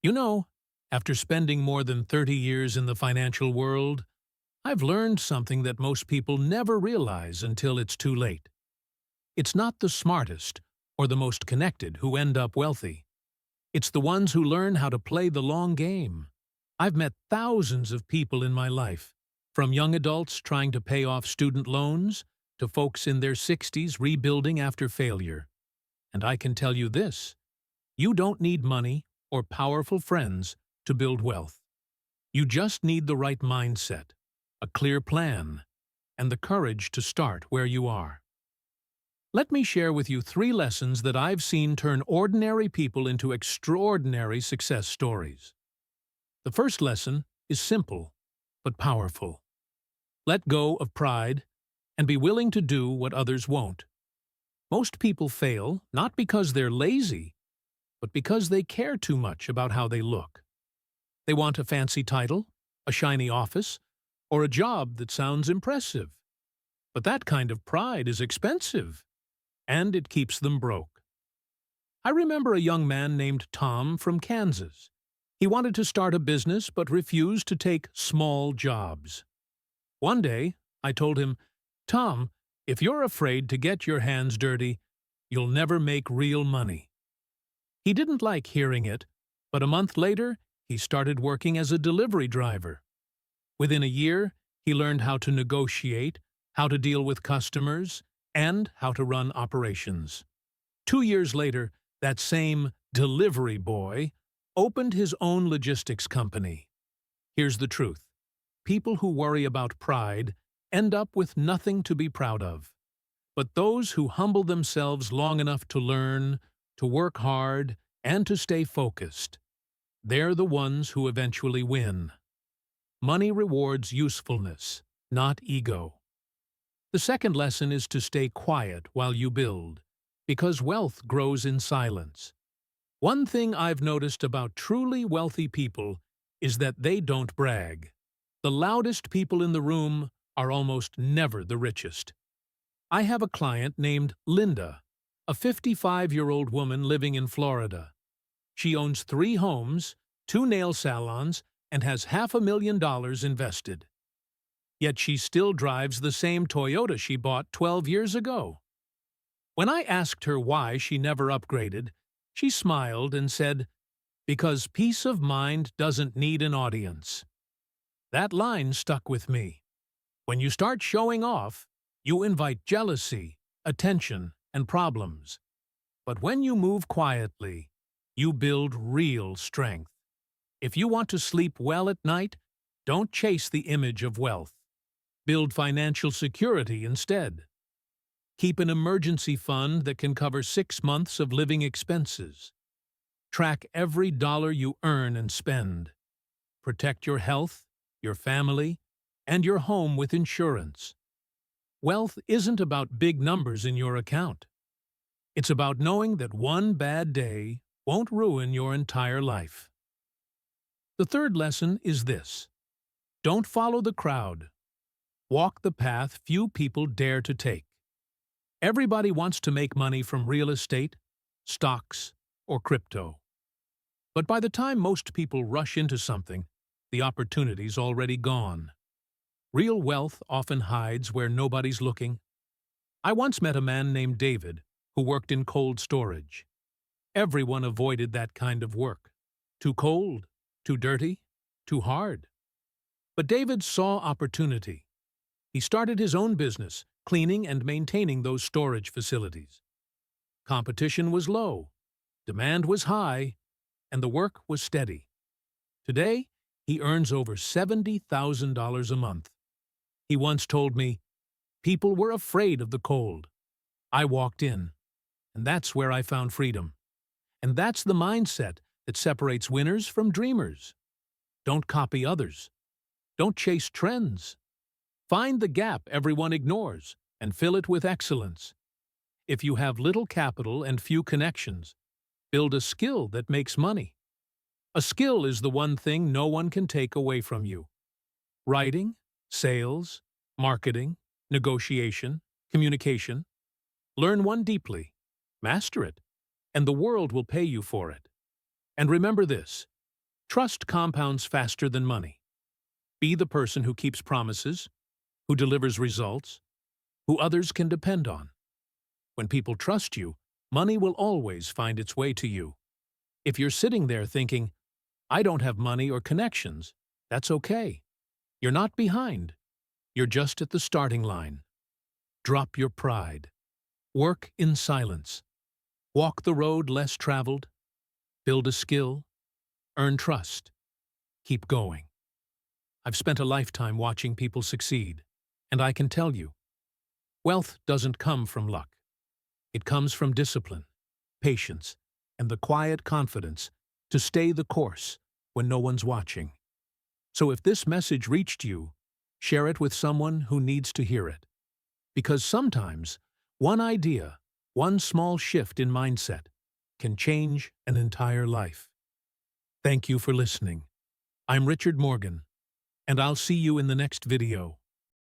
You know, after spending more than 30 years in the financial world, I've learned something that most people never realize until it's too late. It's not the smartest or the most connected who end up wealthy. It's the ones who learn how to play the long game. I've met thousands of people in my life, from young adults trying to pay off student loans to folks in their 60s rebuilding after failure. And I can tell you this: you don't need money or powerful friends to build wealth. You just need the right mindset, a clear plan, and the courage to start where you are. Let me share with you 3 lessons that I've seen turn ordinary people into extraordinary success stories. The first lesson is simple, but powerful. Let go of pride and be willing to do what others won't. Most people fail not because they're lazy, but because they care too much about how they look. They want a fancy title, a shiny office, or a job that sounds impressive. But that kind of pride is expensive, and it keeps them broke. I remember a young man named Tom from Kansas. He wanted to start a business but refused to take small jobs. One day, I told him, "Tom, if you're afraid to get your hands dirty, you'll never make real money." He didn't like hearing it, but a month later, he started working as a delivery driver. Within a year, he learned how to negotiate, how to deal with customers, and how to run operations. 2 years later, that same delivery boy opened his own logistics company. Here's the truth: people who worry about pride end up with nothing to be proud of. But those who humble themselves long enough to learn, to work hard, and to stay focused, they're the ones who eventually win. Money rewards usefulness, not ego. The second lesson is to stay quiet while you build, because wealth grows in silence. One thing I've noticed about truly wealthy people is that they don't brag. The loudest people in the room are almost never the richest. I have a client named Linda, a 55-year-old woman living in Florida. She owns 3 homes, 2 nail salons, and has $500,000 invested. Yet she still drives the same Toyota she bought 12 years ago. When I asked her why she never upgraded, she smiled and said, "Because peace of mind doesn't need an audience." That line stuck with me. When you start showing off, you invite jealousy, attention, and problems. But when you move quietly, you build real strength. If you want to sleep well at night, don't chase the image of wealth. Build financial security instead. Keep an emergency fund that can cover 6 months of living expenses. Track every dollar you earn and spend. Protect your health, your family, and your home with insurance. Wealth isn't about big numbers in your account. It's about knowing that one bad day won't ruin your entire life. The third lesson is this: don't follow the crowd. Walk the path few people dare to take. Everybody wants to make money from real estate, stocks, or crypto. But by the time most people rush into something, the opportunity's already gone. Real wealth often hides where nobody's looking. I once met a man named David who worked in cold storage. Everyone avoided that kind of work. Too cold, too dirty, too hard. But David saw opportunity. He started his own business, cleaning and maintaining those storage facilities. Competition was low, demand was high, and the work was steady. Today, he earns over $70,000 a month. He once told me, "People were afraid of the cold. I walked in, and that's where I found freedom." And that's the mindset that separates winners from dreamers. Don't copy others. Don't chase trends. Find the gap everyone ignores and fill it with excellence. If you have little capital and few connections, build a skill that makes money. A skill is the one thing no one can take away from you. Writing, sales, marketing, negotiation, communication. Learn one deeply, master it, and the world will pay you for it. And remember this: Trust compounds faster than money. Be the person who keeps promises, who delivers results, who others can depend on. When people trust you, money will always find its way to you. If you're sitting there thinking, I don't have money or connections, that's okay. You're not behind. You're just at the starting line. Drop your pride. Work in silence. Walk the road less traveled. Build a skill. Earn trust. Keep going. I've spent a lifetime watching people succeed, and I can tell you, wealth doesn't come from luck. It comes from discipline, patience, and the quiet confidence to stay the course when no one's watching. So if this message reached you, share it with someone who needs to hear it. Because sometimes, one idea, one small shift in mindset, can change an entire life. Thank you for listening. I'm Richard Morgan, and I'll see you in the next video.